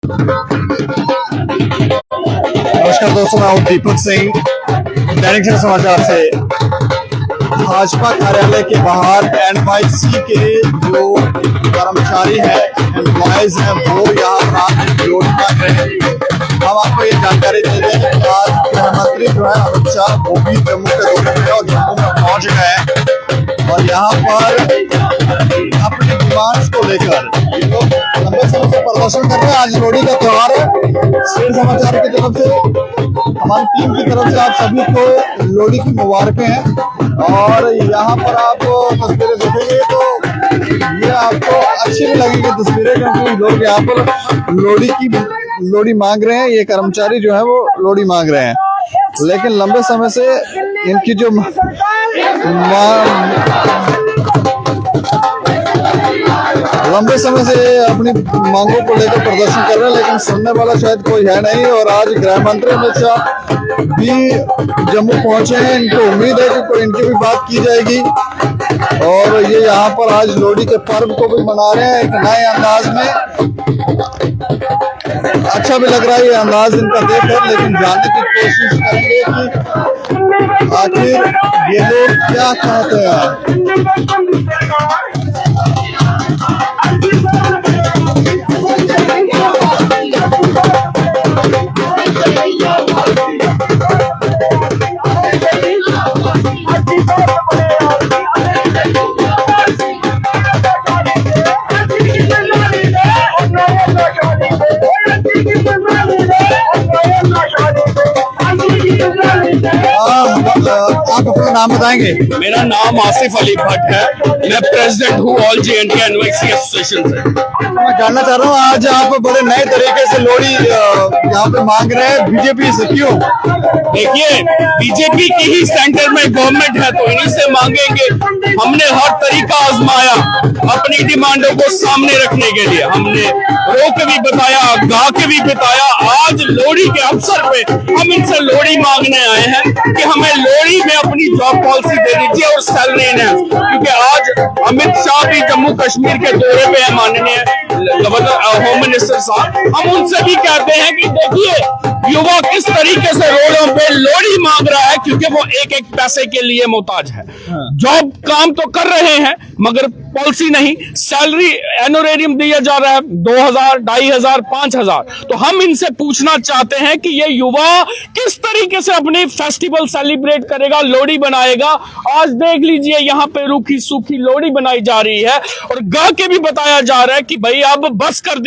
नमस्कार दोस्तों, मैं हूं दीपक सिंह, दैनिक सवेरा समाचार से। भाजपा कार्यालय के बाहर NYC के जो कर्मचारी हैं, एम्प्लॉयज हैं, वो यहाँ रात रोड मांग रहे हैं। हम आपको ये जानकारी दे दें, आज गृह मंत्री जो है अमित शाह, वो भी जम्मू के दौरे पे और जम्मू में पहुंच गए हैं और यहाँ पर अपनी डिमांड्स को लेकर ये लोग लंबे समय से प्रदर्शन कर रहे हैं। आज लोहड़ी का त्योहार है। सवेरा समाचार की तरफ से, हमारी टीम की तरफ से आप सभी को लोहड़ी की मुबारकें हैं। और यहाँ पर आप तस्वीरें देखेंगे तो ये आपको अच्छी भी लगेगी तस्वीरें, क्योंकि लोग यहाँ पर लोहड़ी मांग रहे हैं। ये कर्मचारी जो है वो लोहड़ी मांग रहे हैं, लेकिन लंबे समय से इनकी जो लंबे समय से अपनी मांगों को लेकर प्रदर्शन कर रहे हैं, लेकिन सुनने वाला शायद कोई है नहीं। और आज गृह मंत्री अमित शाह भी जम्मू पहुंचे हैं। इनको उम्मीद है कि कोई इनकी भी बात की जाएगी। और ये यहाँ पर आज लोहड़ी के पर्व को भी मना रहे हैं एक नए अंदाज में। अच्छा भी लग रहा है ये अंदाज इनका देखकर, लेकिन जानने की कोशिश करेंगे कि आखिर ये लोग क्या चाहते हैं। आप अपना नाम बताएंगे? मेरा नाम आसिफ अली भट्ट है। मैं प्रेसिडेंट हूँ ऑल JNK NYC एसोसिएशन से। मैं जानना चाह रहा हूँ, आज आप बड़े नए तरीके से लोहड़ी यहाँ पे मांग रहे हैं, बीजेपी से क्यों? देखिए, बीजेपी की ही सेंटर में गवर्नमेंट है, तो इन्हीं से मांगेंगे। हमने हर तरीका आजमाया अपनी डिमांडों को सामने रखने के लिए। हमने रो के भी बताया, गा के भी बताया। आज लोहड़ी के अवसर पे हम इनसे लोहड़ी मांगने आए हैं कि हमें लोहड़ी में अपनी जॉब पॉलिसी दे दीजिए और सैलरी एनहांस। क्योंकि आज अमित शाह भी जम्मू कश्मीर के दौरे पे है, माननीय गवर्नर होम मिनिस्टर साहब। हम उनसे भी कहते हैं कि देखिए, युवा किस तरीके से रोडों पे लोहड़ी मांग रहा है, क्योंकि वो एक एक पैसे के लिए मोहताज है। जॉब काम तो कर रहे हैं मगर पॉलिसी नहीं, सैलरी एनोरेरियम दिया जा रहा है 2000, 2500, 5000। तो हम इनसे पूछना चाहते हैं कि ये युवा किस तरीके से अपनी फेस्टिवल सेलिब्रेट करेगा, लोहड़ी बनाएगा। आज देख लीजिए, यहाँ पे रूखी सूखी लोहड़ी बनाई जा रही है और गा के भी बताया जा रहा है कि भाई अब बस कर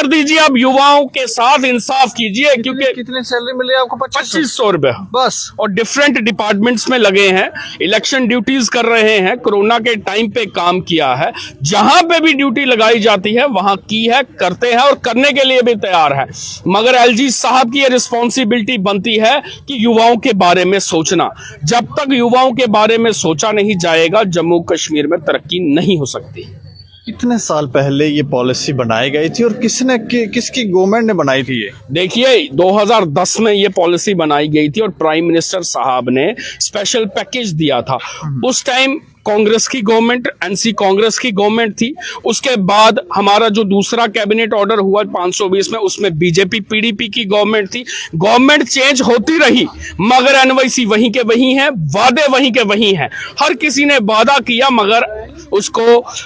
दीजिए, अब युवाओं के साथ इंसाफ कीजिए। क्योंकि कितनी सैलरी मिली आपको? 2500 रुपए बस। और डिफरेंट डिपार्टमेंट्स में लगे हैं, इलेक्शन ड्यूटीज कर रहे हैं, कोरोना के टाइम पे काम किया है। जहां पे भी ड्यूटी लगाई जाती है वहां की है, करते हैं और करने के लिए भी तैयार है। मगर LG साहब की ये रिस्पॉन्सिबिलिटी बनती है कि युवाओं के बारे में सोचना। जब तक युवाओं के बारे में सोचा नहीं जाएगा, जम्मू कश्मीर में तरक्की नहीं हो सकती। कितने साल पहले ये पॉलिसी बनाई गई थी और किसकी गवर्नमेंट ने बनाई थी ये? देखिए, 2010 में ये पॉलिसी बनाई गई थी और प्राइम मिनिस्टर साहब ने स्पेशल पैकेज दिया था। उस टाइम कांग्रेस की गवर्नमेंट, NC कांग्रेस की गवर्नमेंट थी। उसके बाद हमारा जो दूसरा कैबिनेट ऑर्डर हुआ 520 में, उसमें BJP PDP की गवर्नमेंट थी। गवर्नमेंट चेंज होती रही मगर NYC वहीं के वहीं है, वादे वहीं के वहीं हैं। हर किसी ने वादा किया मगर उसको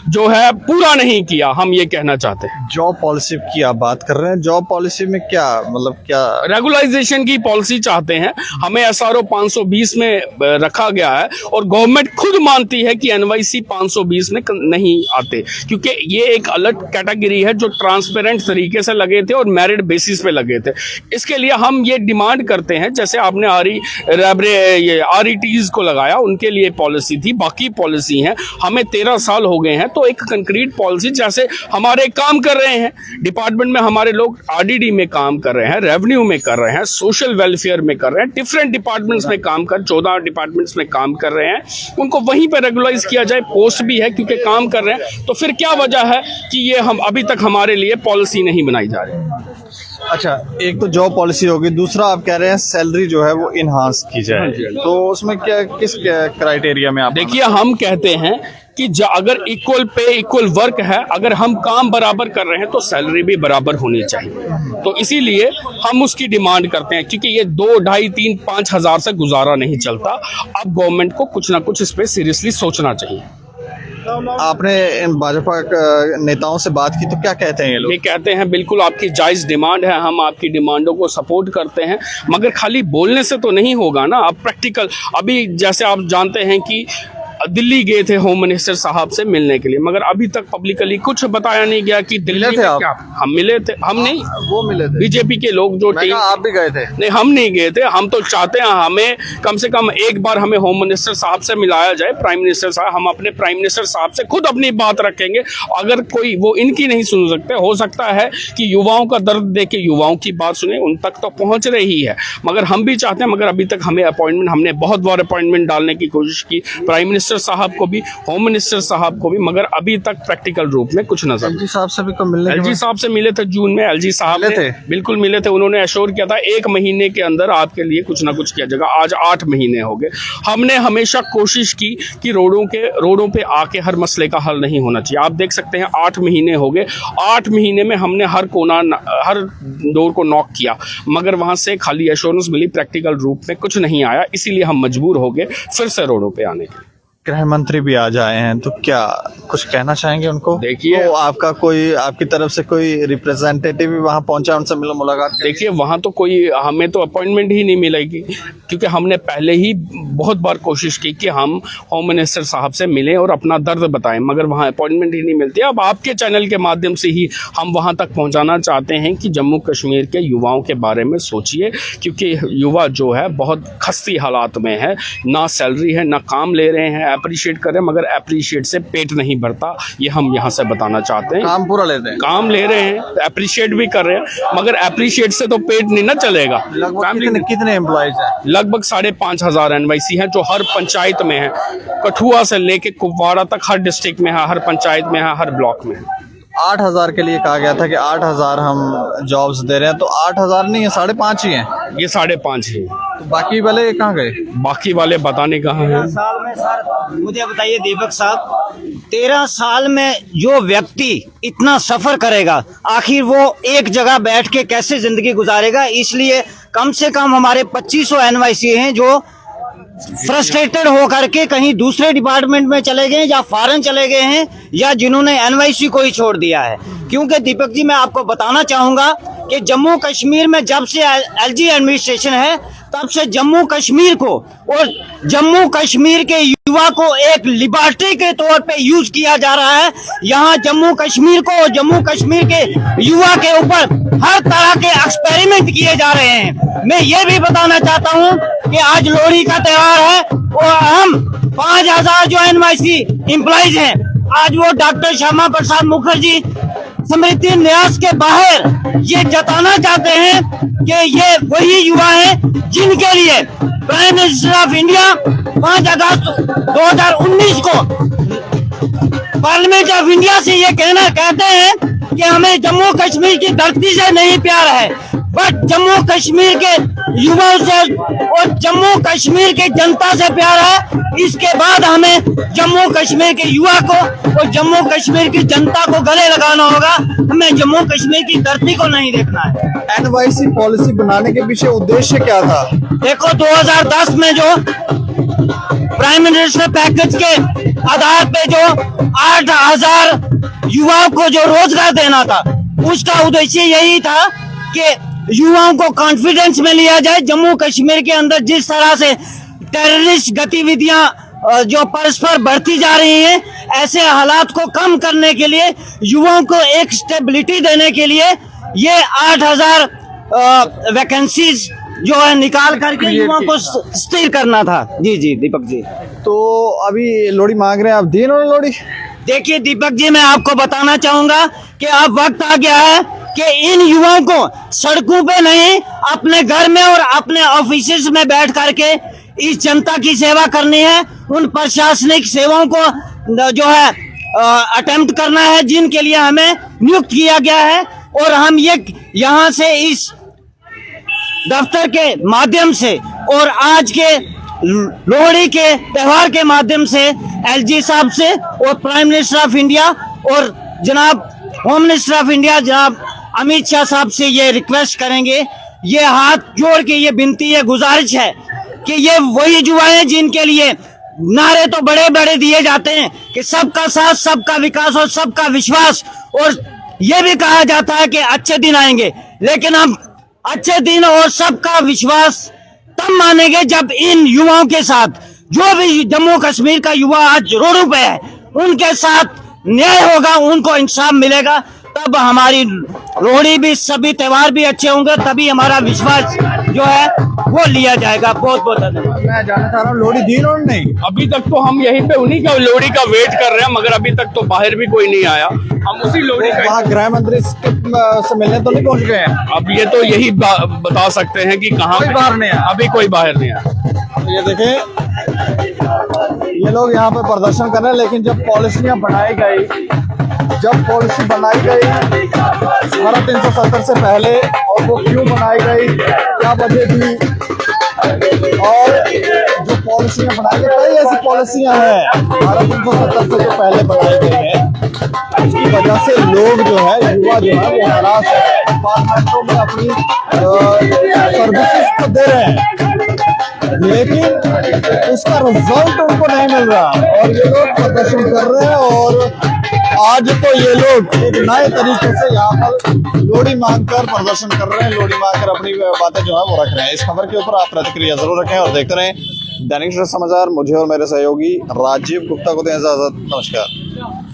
जो है पूरा नहीं किया। हम ये कहना चाहते हैं। जॉब पॉलिसी की आप बात कर रहे हैं, जॉब पॉलिसी में क्या मतलब क्या? रेगुलाइजेशन की पॉलिसी चाहते हैं। हमें SRO 520 में रखा गया है और गवर्नमेंट खुद मानती है कि NYC 520 में नहीं आते, क्योंकि ये एक अलग कैटेगरी है जो ट्रांसपेरेंट तरीके से लगे थे और मेरिट बेसिस पे लगे थे। इसके लिए हम ये डिमांड करते हैं, जैसे आपने RETs को लगाया, उनके लिए पॉलिसी थी, बाकी पॉलिसी है। हमें 13 साल हो गए हैं, तो एक कंक्रीट पॉलिसी, जैसे हमारे काम कर रहे हैं डिपार्टमेंट में, हमारे लोग RDD में काम कर रहे हैं, रेवेन्यू में कर रहे हैं, सोशल वेलफेयर में कर रहे हैं, डिफरेंट डिपार्टमेंट्स में काम कर 14 डिपार्टमेंट्स में काम कर रहे हैं। उनको वहीं पर रेगुलाइज किया जाए, पोस्ट भी है क्योंकि काम कर रहे हैं। तो फिर क्या वजह है कि ये हम अभी तक हमारे लिए पॉलिसी नहीं बनाई जा रही? अच्छा, एक तो जॉब पॉलिसी होगी, दूसरा आप कह रहे हैं सैलरी जो है वो इनहांस की जाए। तो उसमें क्या, किस क्राइटेरिया में आप? देखिए, हम कहते हैं कि अगर इक्वल पे इक्वल वर्क है, अगर हम काम बराबर कर रहे हैं तो सैलरी भी बराबर होनी चाहिए। तो इसीलिए हम उसकी डिमांड करते हैं, क्योंकि ये 2, 2.5, 3, 5 हज़ार से गुजारा नहीं चलता। अब गवर्नमेंट को कुछ ना कुछ इस पर सीरियसली सोचना चाहिए। आपने इन भाजपा नेताओं से बात की तो क्या कहते हैं ये लोग? ये कहते हैं बिल्कुल आपकी जायज़ डिमांड है, हम आपकी डिमांडों को सपोर्ट करते हैं, मगर खाली बोलने से तो नहीं होगा ना। अब प्रैक्टिकल, अभी जैसे आप जानते हैं कि दिल्ली गए थे होम मिनिस्टर साहब से मिलने के लिए, मगर अभी तक पब्लिकली कुछ बताया नहीं गया कि दिल्ली मिले थे में आप? क्या। हम मिले थे, हम नहीं, वो मिले थे बीजेपी के लोग जो टीम। आप भी गए थे? नहीं, हम नहीं गए थे। हम तो चाहते हैं हमें कम से कम एक बार हमें होम मिनिस्टर साहब से मिलाया जाए, प्राइम मिनिस्टर साहब। हम अपने प्राइम मिनिस्टर साहब से खुद अपनी बात रखेंगे। अगर कोई वो इनकी नहीं सुन सकते, हो सकता है कि युवाओं का दर्द देख के युवाओं की बात सुने, उन तक तो पहुंच रही है। मगर हम भी चाहते हैं, मगर अभी तक हमें अपॉइंटमेंट, हमने बहुत बार अपॉइंटमेंट डालने की कोशिश की, प्राइम मिनिस्टर साहब को भी, होम मिनिस्टर साहब को भी, मगर अभी तक प्रैक्टिकल रूप में कुछ नजर। एलजी साहब से भी को मिलने एलजी साहब से मिले थे जून में। एलजी साहब मिले ने थे? बिल्कुल मिले थे। उन्होंने एश्योर किया था 1 महीने के अंदर आपके लिए कुछ ना कुछ किया जाएगा। आज 8 महीने हो गए। हमने हमेशा कोशिश की कि रोडों पे आके हर मसले का हल नहीं होना चाहिए। आप देख सकते हैं 8 महीने हो गए। 8 महीने में हमने हर कोना, हर डोर को नॉक किया, मगर वहां से खाली एश्योरेंस मिली, प्रैक्टिकल रूप में कुछ नहीं आया। इसीलिए हम मजबूर हो गए फिर से रोडों पे आने के लिए। गृह मंत्री भी आज आए हैं, तो क्या कुछ कहना चाहेंगे उनको? देखिए, तो आपका कोई, आपकी तरफ से कोई रिप्रेजेंटेटिव भी वहां पहुंचा, उनसे मिलो, मुलाकात? देखिए, वहाँ तो कोई, हमें तो अपॉइंटमेंट ही नहीं मिलेगी, क्योंकि हमने पहले ही बहुत बार कोशिश की कि हम होम मिनिस्टर साहब से मिलें और अपना दर्द बताएं, मगर वहाँ अपॉइंटमेंट ही नहीं मिलती। अब आपके चैनल के माध्यम से ही हम वहाँ तक पहुँचाना चाहते हैं कि जम्मू कश्मीर के युवाओं के बारे में सोचिए, क्योंकि युवा जो है बहुत खस्ती हालात में है, ना सैलरी है, ना काम ले रहे हैं, अप्रिशिएट कर रहे हैं, मगर अप्रिशिएट से पेट नहीं भरता। ये हम यहाँ से बताना चाहते हैं। काम पूरा लेते हैं, काम ले रहे हैं, अप्रिशिएट भी कर रहे हैं, मगर अप्रिशिएट से तो पेट नहीं ना चलेगा। लगभग कितने एम्प्लॉइज हैं? लगभग 5,500 NYC हैं, जो हर पंचायत में है। कठुआ से लेके कुपवाड़ा तक हर डिस्ट्रिक्ट में है, हर पंचायत में है, हर ब्लॉक में है। 8,000 के लिए कहा गया था कि 8,000 हम जॉब्स दे रहे हैं, तो 8,000 नहीं है, 5.5 ही हैं। ये 5.5 ही। तो बाकी वाले कहाँ गए? बाकी वाले बताने कहाँ हैं? 13 साल में सर, मुझे बताइए दीपक साहब, 13 साल में जो व्यक्ति इतना सफर करेगा, आखिर वो एक जगह बैठ के कैसे जिंदगी गुजारेगा? इसलिए कम से कम हमारे 2500 NYC हैं जो फ्रस्ट्रेटेड होकर के कहीं दूसरे डिपार्टमेंट में चले गए, या फॉरेन चले गए हैं, या जिन्होंने NYC को ही छोड़ दिया है। क्योंकि दीपक जी, मैं आपको बताना चाहूंगा कि जम्मू कश्मीर में जब से LG एडमिनिस्ट्रेशन है, तब से जम्मू कश्मीर को और जम्मू कश्मीर के युवा को एक लिबर्टी के तौर पे यूज किया जा रहा है। यहाँ जम्मू कश्मीर को और जम्मू कश्मीर के युवा के ऊपर हर तरह के एक्सपेरिमेंट किए जा रहे हैं। मैं ये भी बताना चाहता हूँ कि आज लोहड़ी का त्योहार है और हम 5,000 जो NYC एम्प्लॉइज हैं, आज वो डॉक्टर श्यामा प्रसाद मुखर्जी स्मृति न्यास के बाहर ये जताना चाहते हैं कि ये वही युवा हैं जिनके लिए प्राइम मिनिस्टर ऑफ इंडिया 5 अगस्त 2019 को पार्लियामेंट ऑफ इंडिया से ये कहते हैं कि हमें जम्मू कश्मीर की धरती से नहीं प्यार है, बट जम्मू कश्मीर के युवाओं से और जम्मू कश्मीर के जनता से प्यार है। इसके बाद हमें जम्मू कश्मीर के युवा को और जम्मू कश्मीर की जनता को गले लगाना होगा। हमें जम्मू कश्मीर की धरती को नहीं देखना है। NYC पॉलिसी बनाने के पीछे उद्देश्य क्या था? देखो, 2010 में जो प्राइम मिनिस्टर पैकेज के आधार पे जो 8,000 युवाओं को जो रोजगार देना था, उसका उद्देश्य यही था कि युवाओं को कॉन्फिडेंस में लिया जाए। जम्मू कश्मीर के अंदर जिस तरह से टेररिस्ट गतिविधियां जो परस्पर बढ़ती जा रही हैं, ऐसे हालात को कम करने के लिए, युवाओं को एक स्टेबिलिटी देने के लिए ये 8,000 वैकेंसीज जो है निकाल करके युवाओं को स्थिर करना था। जी जी दीपक जी। तो अभी लोहड़ी मांग रहे हैं, आप दी इन्होंने लोहड़ी? देखिए दीपक जी, मैं आपको बताना चाहूंगा कि अब वक्त आ गया है कि इन युवाओं को सड़कों पे नहीं, अपने घर में और अपने ऑफिस में बैठ करके इस जनता की सेवा करनी है। उन प्रशासनिक सेवाओं को जो है अटेम्प्ट करना है, जिनके लिए हमें नियुक्त किया गया है। और हम ये यहाँ से इस दफ्तर के माध्यम से और आज के लोहड़ी के त्योहार के माध्यम से एलजी साहब से और प्राइम मिनिस्टर ऑफ इंडिया और जनाब होम मिनिस्टर ऑफ इंडिया जनाब अमित शाह साहब से ये रिक्वेस्ट करेंगे, ये हाथ जोड़ के ये विनती है, गुजारिश है कि ये वही युवा हैं जिनके लिए नारे तो बड़े बड़े दिए जाते हैं कि सबका साथ, सबका विकास और सबका विश्वास, और ये भी कहा जाता है कि अच्छे दिन आएंगे, लेकिन हम अच्छे दिन और सबका विश्वास तब मानेंगे जब इन युवाओं के साथ जो भी जम्मू कश्मीर का युवा आज रोडों पे है उनके साथ न्याय होगा, उनको इंसाफ मिलेगा, तब हमारी लोहड़ी भी सभी त्योहार भी अच्छे होंगे, तभी हमारा विश्वास जो है वो लिया जाएगा। बहुत बहुत धन्यवाद। मैं जानना चाह रहा हूँ लोहड़ी दी और नहीं? अभी तक तो हम यहीं पे उन्हीं का लोहड़ी का वेट कर रहे हैं, मगर अभी तक तो बाहर भी कोई नहीं आया। हम उसी लोहड़ी का वहाँ गृह मंत्री से मिलने तो नहीं पहुँच गए हैं? अब ये तो यही बता सकते हैं कि कहाँ कोई बाहर नहीं आया? अभी कोई बाहर नहीं आया। ये देखें, ये लोग यहाँ पे प्रदर्शन कर रहे हैं, लेकिन जब पॉलिसियाँ बनाई गई, जब पॉलिसी बनाई गई धारा 370 से पहले, और वो क्यों बनाई गई, क्या वजह थी, और जो पॉलिसियाँ बनाई गई, कई ऐसी पॉलिसियाँ हैं धारा 370 से जो पहले बनाई गई है, उसकी वजह से लोग जो है, युवा जो है वो हरास है, डिपार्टमेंटों में अपनी सर्विसेज तो दे रहे हैं, लेकिन उसका रिजल्ट उनको नहीं मिल रहा, और ये लोग प्रदर्शन कर रहे हैं। और आज तो ये लोग एक नए तरीके से यहाँ पर लोहड़ी मांगकर प्रदर्शन कर रहे हैं, लोहड़ी मांगकर अपनी बातें जो है वो रख रहे हैं। इस खबर के ऊपर आप प्रतिक्रिया जरूर रखें और देखते रहें दैनिक समाचार। मुझे और मेरे सहयोगी राजीव गुप्ता को दें इजाजत। नमस्कार।